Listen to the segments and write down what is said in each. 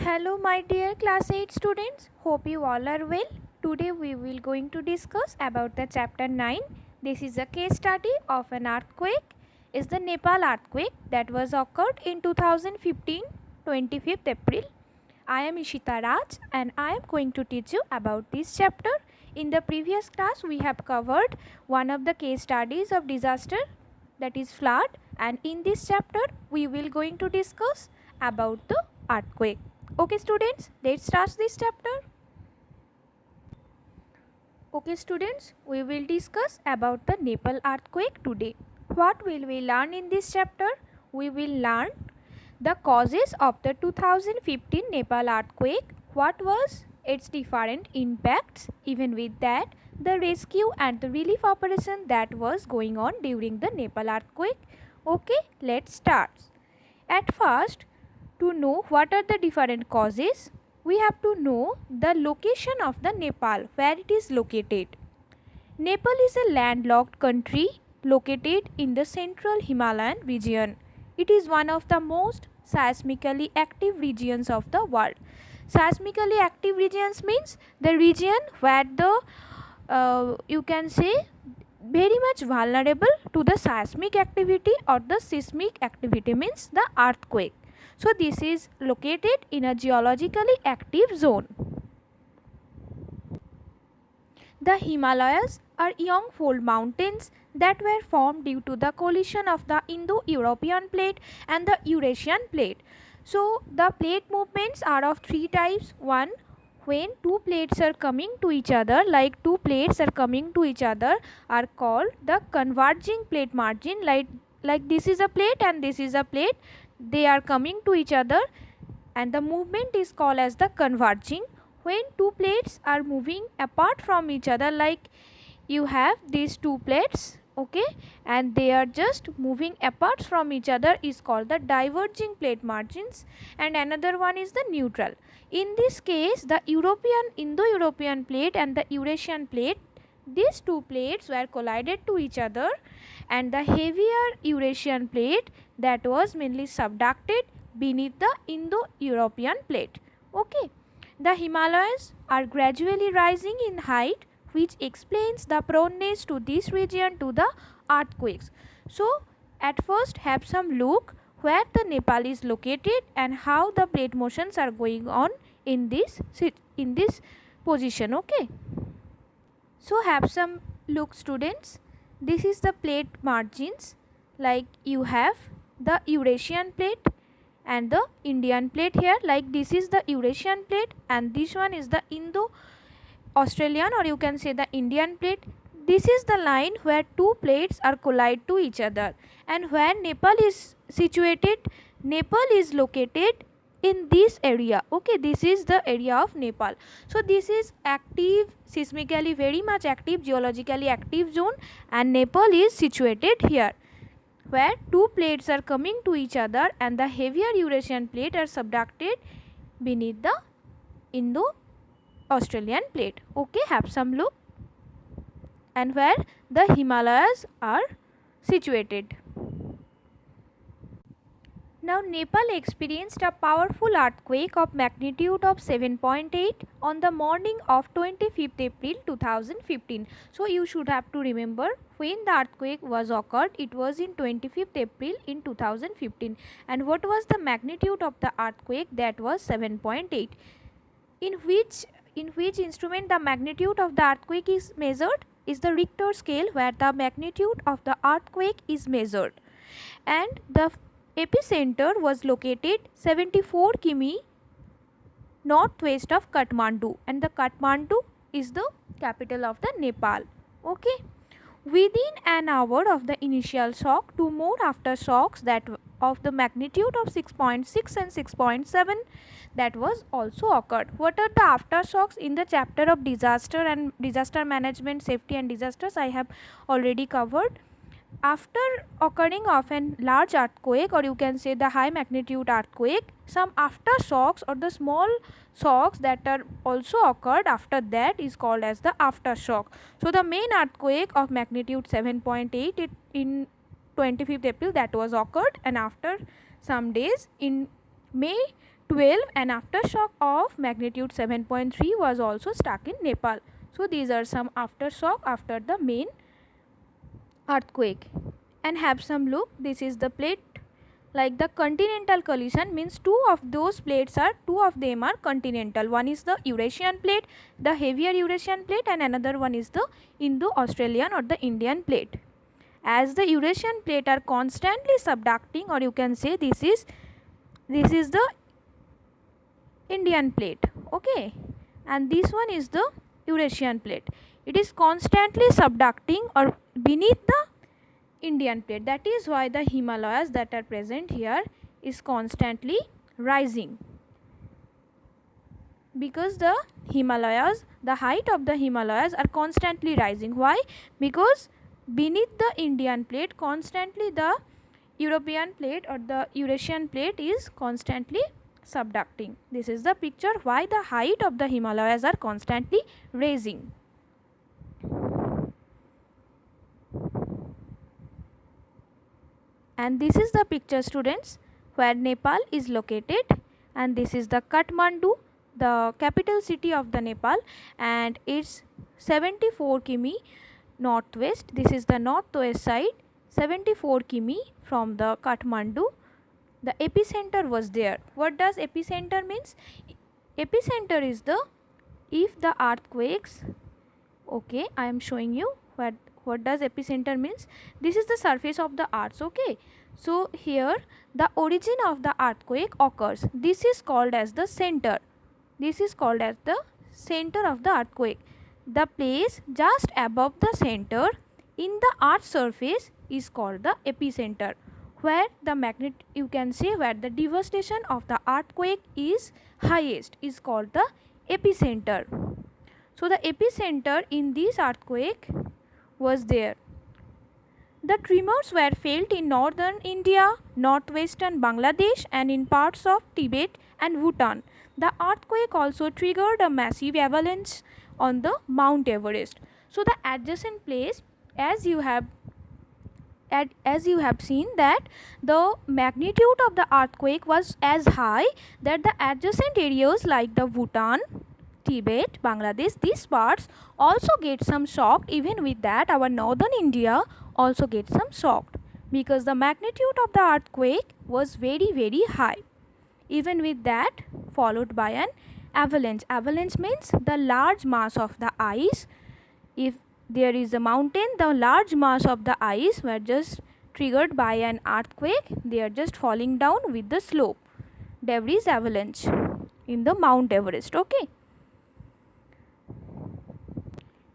Hello my dear class 8 students, hope you all are well. Today we will going to discuss about the chapter 9. This is a case study of an earthquake. Is the Nepal earthquake that was occurred in 2015, 25th April. I am Ishita Raj and I am going to teach you about this chapter. In the previous class we have covered one of the case studies of disaster, that is flood, and in this chapter we will going to discuss about the earthquake. Okay students, let's start this chapter. Okay students, we will discuss about the Nepal earthquake today. What will we learn in this chapter? We will learn the causes of the 2015 Nepal earthquake, what was its different impacts, even with that the rescue and the relief operation that was going on during the Nepal earthquake. Okay, let's start. At first, to know what are the different causes, we have to know the location of the Nepal, where it is located. Nepal is a landlocked country located in the central Himalayan region. It is one of the most seismically active regions of the world. Seismically active regions means the region where the you can say very much vulnerable to the seismic activity or the seismic activity, means the earthquake. So this is located in a geologically active zone. The Himalayas are young fold mountains that were formed due to the collision of the Indo-European plate and the Eurasian plate. So the plate movements are of three types. One, when two plates are coming to each other, like two plates are coming to each other, are called the converging plate margin. Like this is a plate and this is a plate, they are coming to each other and the movement is called as the converging. When two plates are moving apart from each other, like you have these two plates, okay, and they are just moving apart from each other, is called the diverging plate margins, and another one is the neutral. In this case, the Indo-European plate and the Eurasian plate, these two plates were collided to each other, and the heavier Eurasian plate that was mainly subducted beneath the Indo-European plate. Okay, the Himalayas are gradually rising in height, which explains the proneness to this region to the earthquakes. So at first have some look where the Nepal is located and how the plate motions are going on in this position. Okay, so have some look students. This is the plate margins, like you have the Eurasian plate and the Indian plate here, like this is the Eurasian plate and this one is the Indo-Australian, or you can say the Indian plate. This is the line where two plates are collide to each other, and where Nepal is situated, Nepal is located in this area. Okay, this is the area of Nepal. So this is active, seismically very much active, geologically active zone, and Nepal is situated here, where two plates are coming to each other and the heavier Eurasian plate are subducted beneath the Indo-Australian plate. Okay, have some look, and where the Himalayas are situated. Now Nepal experienced a powerful earthquake of magnitude of 7.8 on the morning of 25th April 2015. So you should have to remember when the earthquake was occurred, it was in 25th April in 2015, and what was the magnitude of the earthquake? That was 7.8. In which instrument the magnitude of the earthquake is measured? Is the Richter scale, where the magnitude of the earthquake is measured, and the epicenter was located 74 km northwest of Kathmandu, and the Kathmandu is the capital of the Nepal. Okay, within an hour of the initial shock, two more aftershocks that of the magnitude of 6.6 and 6.7 that was also occurred. What are the aftershocks? In the chapter of disaster and disaster management, safety and disasters, I have already covered. After occurring of a large earthquake, or you can say the high magnitude earthquake, some aftershocks or the small shocks that are also occurred after that is called as the aftershock. So the main earthquake of magnitude 7.8 in 25th April that was occurred, and after some days in May 12 and aftershock of magnitude 7.3 was also struck in Nepal. So these are some aftershock after the main earthquake. And have some look, this is the plate, like the continental collision means two of them are continental. One is the Eurasian plate, the heavier Eurasian plate, and another one is the Indo-Australian or the Indian plate. As the Eurasian plate are constantly subducting, or you can say this is the Indian plate, okay, and this one is the Eurasian plate. It is constantly subducting or beneath the Indian plate. That is why the Himalayas that are present here is constantly rising, because the Himalayas, the height of the Himalayas are constantly rising. Why? Because beneath the Indian plate constantly the European plate or the Eurasian plate is constantly subducting. This is the picture why the height of the Himalayas are constantly rising. And this is the picture, students, where Nepal is located, and this is the Kathmandu, the capital city of the Nepal, and it's 74 km northwest. This is the northwest side, 74 km from the Kathmandu. The epicenter was there. What does epicenter means? Epicenter is the, if the earthquakes, okay, I am showing you what does epicenter means. This is the surface of the earth, okay. So here the origin of the earthquake occurs. This is called as the center. This is called as the center of the earthquake. The place just above the center in the earth surface is called the epicenter, where the you can say where the devastation of the earthquake is highest is called the epicenter. So the epicenter in this earthquake was there. The tremors were felt in northern India, northwestern Bangladesh, and in parts of Tibet and Bhutan. The earthquake also triggered a massive avalanche on the Mount Everest. So the adjacent place, as you have seen, that the magnitude of the earthquake was as high that the adjacent areas like the Bhutan, Tibet, Bangladesh, these parts also get some shocked. Even with that, our northern India also gets some shocked, because the magnitude of the earthquake was very, very high. Even with that, followed by an avalanche. Avalanche means the large mass of the ice. If there is a mountain, the large mass of the ice were just triggered by an earthquake. They are just falling down with the slope. Debris avalanche in the Mount Everest, okay.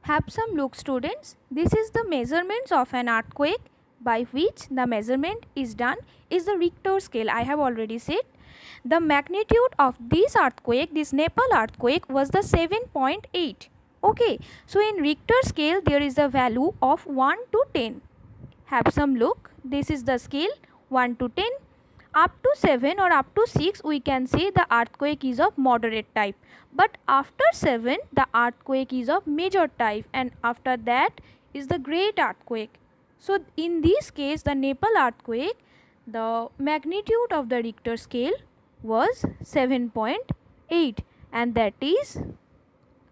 Have some look, students. This is the measurements of an earthquake. By which the measurement is done is the Richter scale. I have already said the magnitude of this earthquake, this Nepal earthquake, was the 7.8. Okay, so in Richter scale there is a value of 1 to 10. Have some look. This is the scale 1 to 10. Up to 7 or up to 6 we can say the earthquake is of moderate type, but after 7 the earthquake is of major type, and after that is the great earthquake. So in this case, the Nepal earthquake, the magnitude of the Richter scale was 7.8, and that is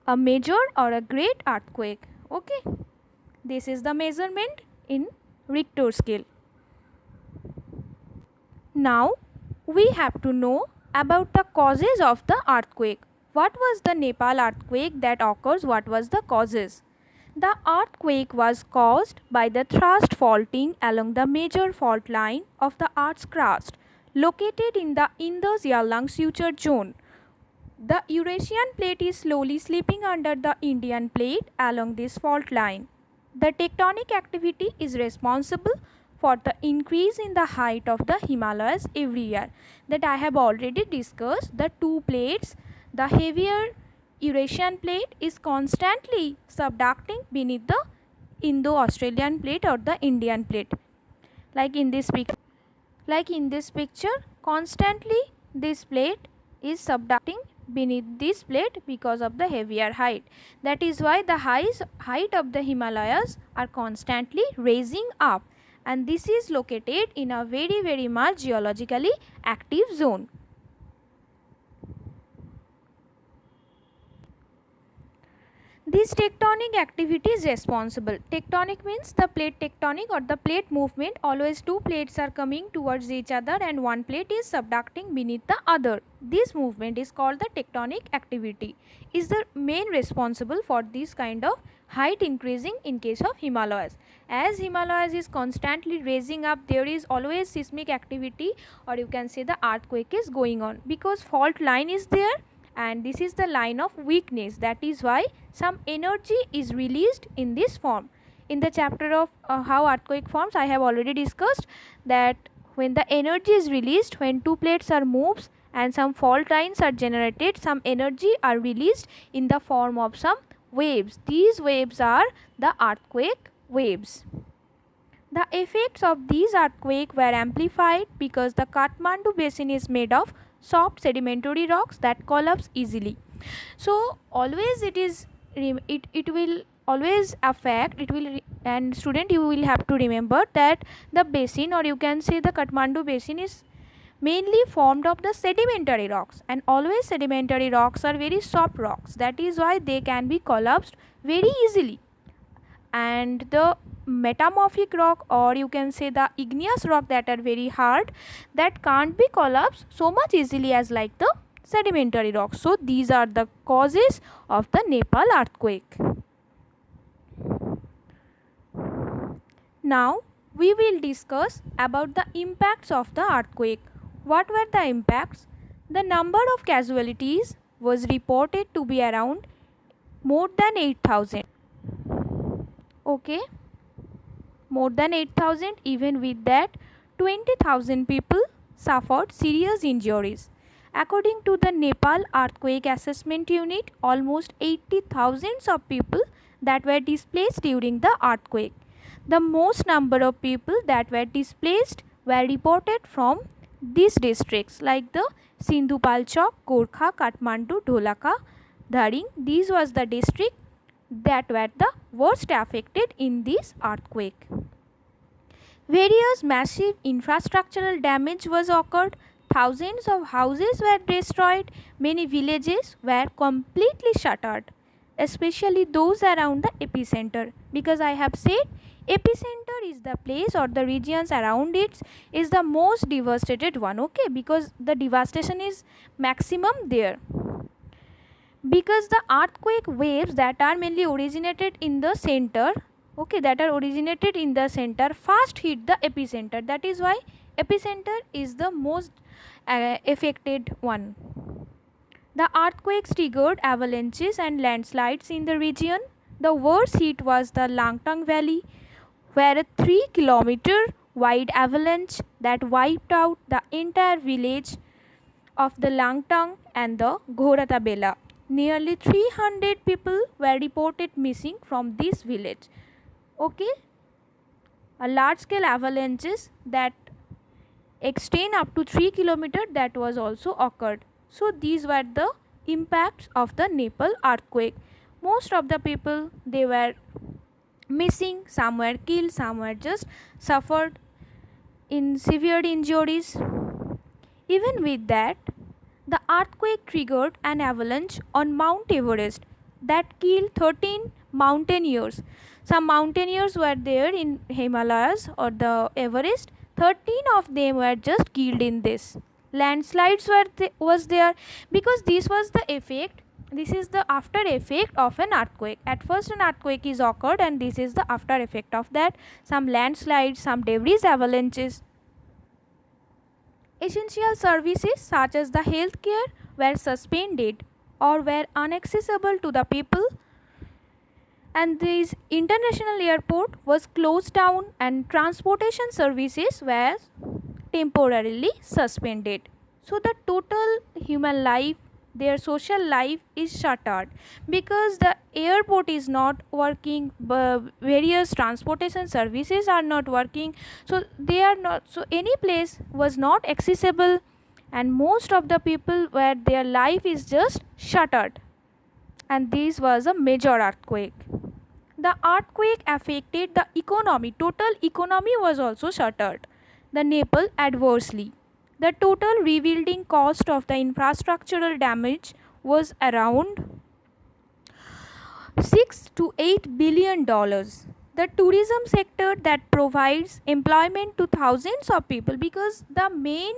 a major or a great earthquake, okay. This is the measurement in Richter scale. Now we have to know about the causes of the earthquake. What was the Nepal earthquake that occurs? What was the causes? The earthquake was caused by the thrust faulting along the major fault line of the Earth's crust, located in the Indus-Yarlung suture zone. The Eurasian plate is slowly slipping under the Indian plate along this fault line. The tectonic activity is responsible for the increase in the height of the Himalayas every year. That I have already discussed. The two plates, the heavier Eurasian plate is constantly subducting beneath the Indo-Australian plate or the Indian plate. Like in this picture, constantly this plate is subducting beneath this plate because of the heavier height. That is why the height of the Himalayas are constantly raising up, and this is located in a very, very much geologically active zone. This tectonic activity is responsible. Tectonic means the plate tectonic or the plate movement. Always two plates are coming towards each other and one plate is subducting beneath the other. This movement is called the tectonic activity. Is the main responsible for this kind of height increasing in case of Himalayas. As Himalayas is constantly raising up, there is always seismic activity, or you can say the earthquake is going on, because fault line is there and this is the line of weakness. That is why some energy is released in this form. In the chapter of how earthquake forms, I have already discussed that when the energy is released, when two plates are moved and some fault lines are generated, some energy are released in the form of some waves. These waves are the earthquake waves. The effects of these earthquakes were amplified because the Kathmandu basin is made of soft sedimentary rocks that collapse easily. So always it will always affect, and student, you will have to remember that the basin, or you can say the Kathmandu basin, is mainly formed of the sedimentary rocks, and always sedimentary rocks are very soft rocks. That is why they can be collapsed very easily. And the metamorphic rock, or you can say the igneous rock, that are very hard, that can't be collapsed so much easily as like the sedimentary rocks. So these are the causes of the Nepal earthquake. Now we will discuss about the impacts of the earthquake. What were the impacts? The number of casualties was reported to be around more than 8,000. Okay, more than 8,000. Even with that, 20,000 people suffered serious injuries. According to the Nepal Earthquake Assessment Unit, almost 80,000 of people that were displaced during the earthquake. The most number of people that were displaced were reported from these districts like the Sindhupalchok, Gorkha, Kathmandu, Dholaka, Dharing. These was the district that were the worst affected in this earthquake. Various massive infrastructural damage was occurred. Thousands of houses were destroyed. Many villages were completely shattered, especially those around the epicenter, because I have said epicenter is the place or the regions around it is the most devastated one. Okay, because the devastation is maximum there, because the earthquake waves that are mainly originated in the center, okay, that are originated in the center first hit the epicenter. That is why epicenter is the most affected one. The earthquakes triggered avalanches and landslides in the region. The worst hit was the Langtang Valley, where a 3-kilometer wide avalanche that wiped out the entire village of the Langtang and the Ghoratabela. Nearly 300 people were reported missing from this village. Okay, a large scale avalanches that extend up to 3 kilometers that was also occurred. So these were the impacts of the Nepal earthquake. Most of the people, they were missing, some were killed, some were just suffered in severe injuries. Even with that, the earthquake triggered an avalanche on Mount Everest that killed 13 mountaineers. Some mountaineers were there in Himalayas or the Everest. 13 of them were just killed in this. Landslides was there, because this was the effect. This is the after effect of an earthquake. At first an earthquake is occurred and this is the after effect of that. Some landslides, some debris avalanches. Essential services such as the healthcare were suspended or were inaccessible to the people, and this international airport was closed down and transportation services were temporarily suspended. So the total human life, their social life is shuttered, because the airport is not working, various transportation services are not working, so they are not, so any place was not accessible, and most of the people where their life is just shuttered. And this was a major earthquake. The earthquake affected the economy. Total economy was also shuttered the Nepal adversely. The total rebuilding cost of the infrastructural damage was around 6 to 8 billion dollars. The tourism sector that provides employment to thousands of people, because the main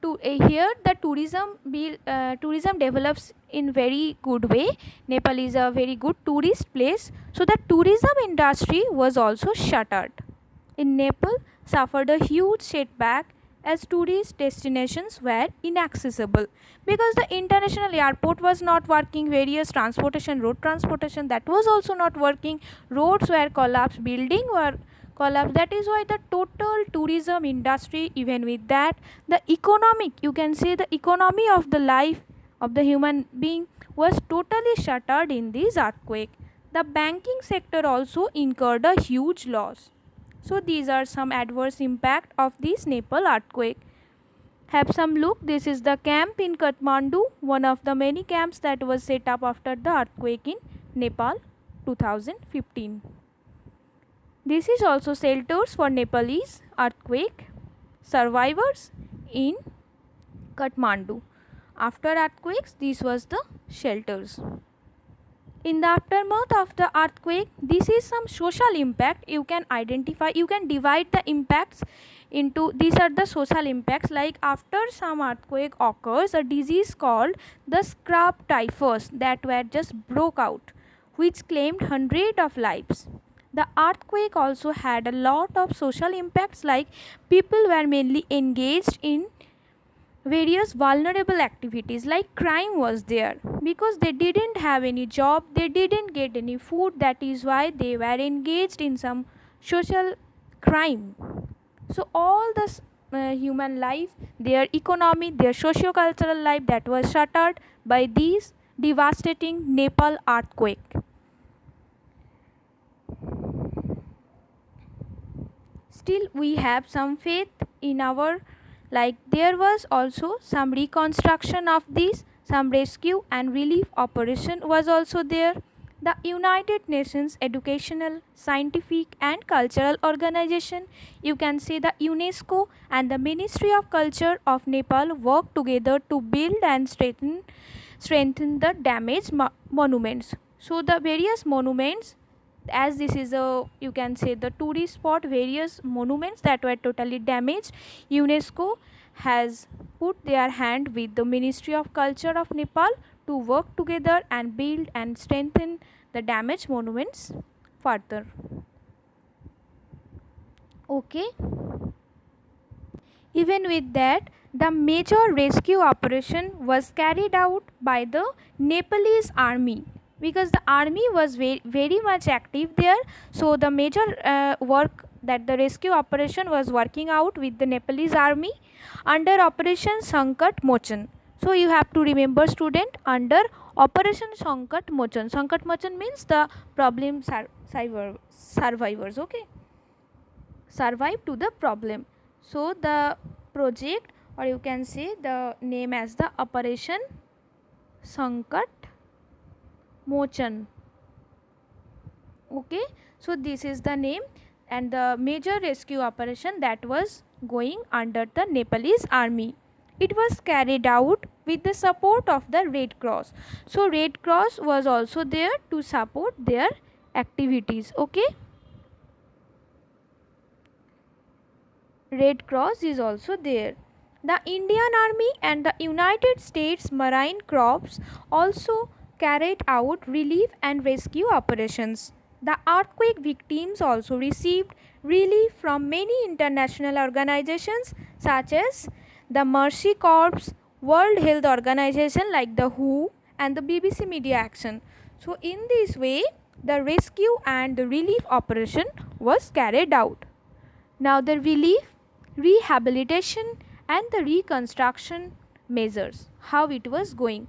to here the tourism develops in very good way. Nepal is a very good tourist place, so the tourism industry was also shuttered in Nepal, suffered a huge setback as tourist destinations were inaccessible because the international airport was not working, various transportation, road transportation, that was also not working, roads were collapsed, building were collapsed. That is why the total tourism industry, even with that, the economic, you can say the economy of the life of the human being was totally shattered in this earthquake. The banking sector also incurred a huge loss. So these are some adverse impact of this Nepal earthquake. Have some look. This is the camp in Kathmandu, one of the many camps that was set up after the earthquake in Nepal 2015. This is also shelters for Nepalese earthquake survivors in Kathmandu. After earthquakes, this was the shelters. In the aftermath of the earthquake, this is some social impact you can identify. You can divide the impacts into, these are the social impacts. Like after some earthquake occurs, a disease called the scrub typhus that were just broke out, which claimed hundreds of lives. The earthquake also had a lot of social impacts, like people were mainly engaged in various vulnerable activities, like crime was there because they didn't have any job, they didn't get any food, that is why they were engaged in some social crime. So all this human life, their economy, their socio-cultural life, that was shattered by these devastating Nepal earthquake. Still we have some faith in our, like there was also some reconstruction of this, some rescue and relief operation was also there. The United Nations Educational, Scientific and Cultural Organization, you can say the UNESCO, and the Ministry of Culture of Nepal worked together to build and strengthen the damaged monuments. So the various monuments, as this is a, you can say the tourist spot, various monuments that were totally damaged, UNESCO has put their hand with the Ministry of Culture of Nepal to work together and build and strengthen the damaged monuments further. Okay, even with that, the major rescue operation was carried out by the Nepalese army, because the army was very much active there. So the major work that the rescue operation was working out with the Nepalese army under Operation Sankat Mochan. So you have to remember student, under Operation Sankat Mochan. Sankat Mochan means the problem survivors. Okay, survive to the problem. So the project, or you can say the name as the Operation Sankat Mochan. Okay, so this is the name, and the major rescue operation that was going under the Nepalese army. It was carried out with the support of the Red Cross. So Red Cross was also there to support their activities. Okay, Red Cross is also there. The Indian Army and the United States Marine Corps also carried out relief and rescue operations. The earthquake victims also received relief from many international organizations such as the Mercy Corps, World Health Organization like the WHO, and the BBC Media Action. So in this way, the rescue and the relief operation was carried out. Now the relief, rehabilitation and the reconstruction measures, how it was going.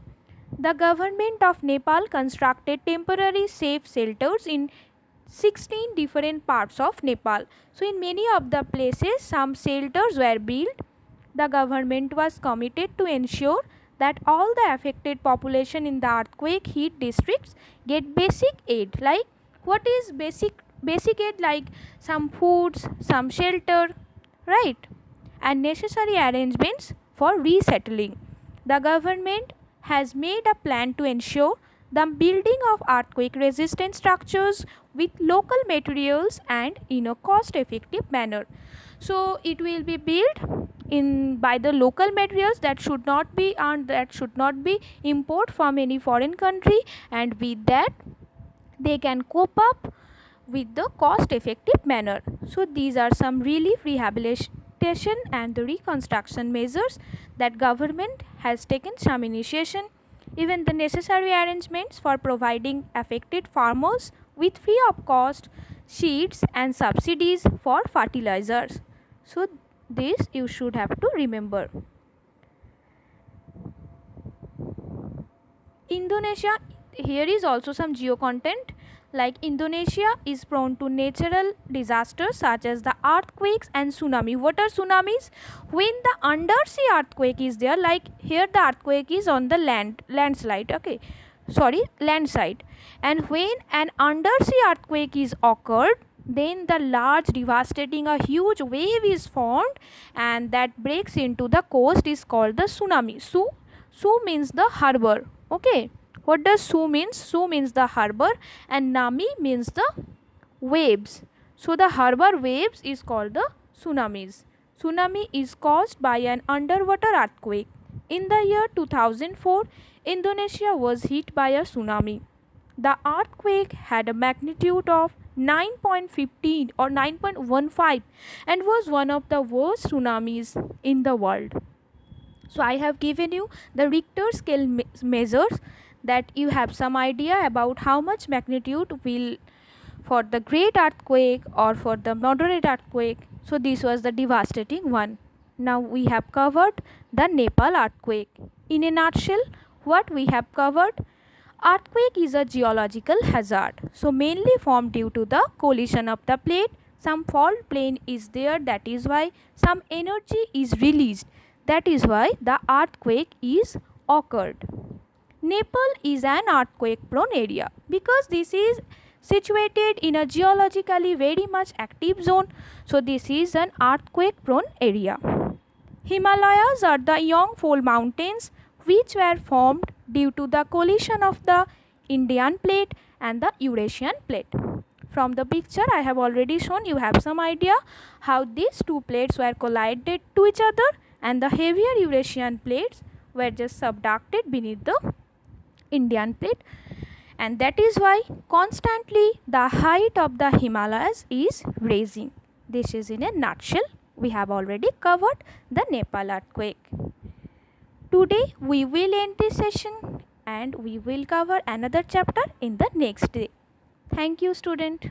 The government of Nepal constructed temporary safe shelters in 16 different parts of Nepal. So in many of the places some shelters were built. The government was committed to ensure that all the affected population in the earthquake hit districts get basic aid. Like what is basic aid? Like some foods, some shelter, right, and necessary arrangements for resettling. The government has made a plan to ensure the building of earthquake resistant structures with local materials and in a cost effective manner. So it will be built in by the local materials that should not be import from any foreign country, and with that they can cope up with the cost effective manner. So these are some relief, rehabilitation and the reconstruction measures that government has taken some initiation. Even the necessary arrangements for providing affected farmers with free of cost seeds and subsidies for fertilizers. So this you should have to remember. Indonesia, here is also some geo content. Like Indonesia is prone to natural disasters such as the earthquakes and tsunami. What are tsunamis? When the undersea earthquake is there, like here the earthquake is on the landslide, okay, sorry, land side, and when an undersea earthquake is occurred, then the large devastating a huge wave is formed and that breaks into the coast is called the tsunami. Su means the harbor, okay. What does Su means? Su means the harbor and Nami means the waves. So the harbor waves is called the tsunamis. Tsunami is caused by an underwater earthquake. In the year 2004, Indonesia was hit by a tsunami. The earthquake had a magnitude of 9.15 or 9.15 and was one of the worst tsunamis in the world. So I have given you the Richter scale measures that you have some idea about how much magnitude will for the great earthquake or for the moderate earthquake. So this was the devastating one. Now we have covered the Nepal earthquake. In a nutshell, what we have covered: earthquake is a geological hazard, so mainly formed due to the collision of the plate. Some fault plane is there, that is why some energy is released, that is why the earthquake is occurred. Nepal is an earthquake prone area because this is situated in a geologically very much active zone, so this is an earthquake prone area. Himalayas are the Yongfold mountains which were formed due to the collision of the Indian plate and the Eurasian plate. From the picture I have already shown, you have some idea how these two plates were collided to each other and the heavier Eurasian plates were just subducted beneath the Indian plate, and that is why constantly the height of the Himalayas is raising. This is in a nutshell. We have already covered the Nepal earthquake. Today we will end this session and we will cover another chapter in the next day. Thank you, student.